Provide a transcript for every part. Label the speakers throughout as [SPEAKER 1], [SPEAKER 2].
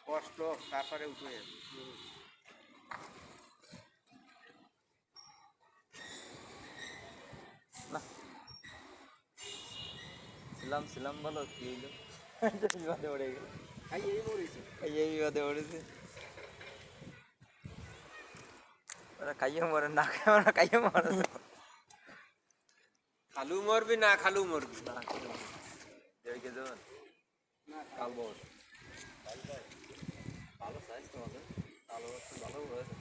[SPEAKER 1] কষ্ট তারপরে উঠে ছিলাম বলো কি হইলো বিবাদে পড়ে গেল এই বিবাদে পড়েছে ওরা খাইয়ে মরে না খাইয়ে মরে খালু মরবি না খালু মরবি না কাল বস ভালো সাইজ তোমাদের ভালো ভালো হয়েছে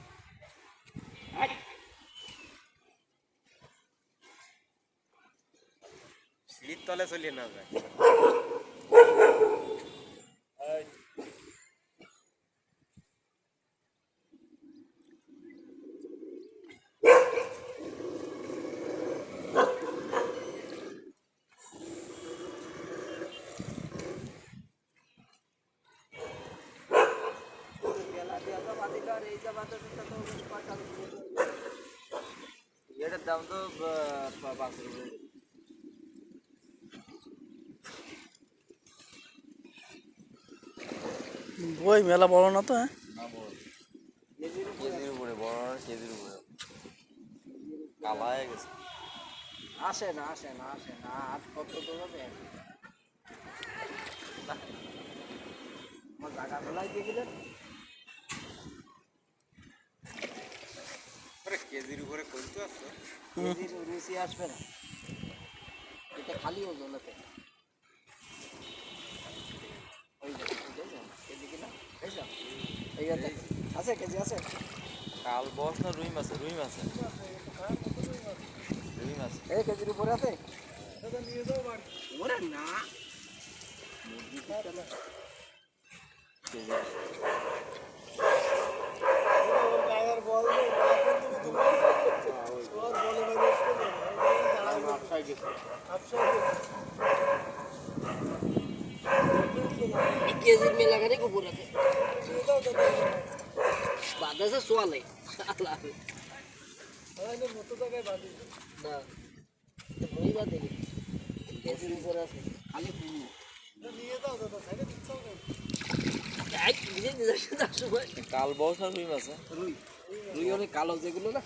[SPEAKER 1] সিঁড়ির তলে চলিয়ে না যায় এটার দাম তো 5 রুপি
[SPEAKER 2] বই মেলা বড় না তো হ্যাঁ
[SPEAKER 1] কেজির উপরে বড় কেজির উপরে কালা হয়ে গেছে
[SPEAKER 2] আসে না আর কত দূর হবে আমার জায়গা খোলাই দিয়ে গেলেন
[SPEAKER 1] কেজির উপরে করতে আসতো
[SPEAKER 2] কেজির রুচি আসবে না এটা খালি ওজন হতে কেজি কিনা এই আছে কেজি আছে
[SPEAKER 1] কাল বস না রুই মাছ রুই মাছ
[SPEAKER 2] এই কেজির উপরে আছে ওরে না কেজির মেলাখানে কুকুর আছে বাতাসে সোয়ালে না মই বাদে কেজির উপরে আছে খালি পুরো নিয়ে যাও দাদা সাইডে দিচ্ছাও না এক বিজে দিদার সময়
[SPEAKER 1] কাল বস না রুই মাছ
[SPEAKER 2] রুই অনেক কালো যেগুলো না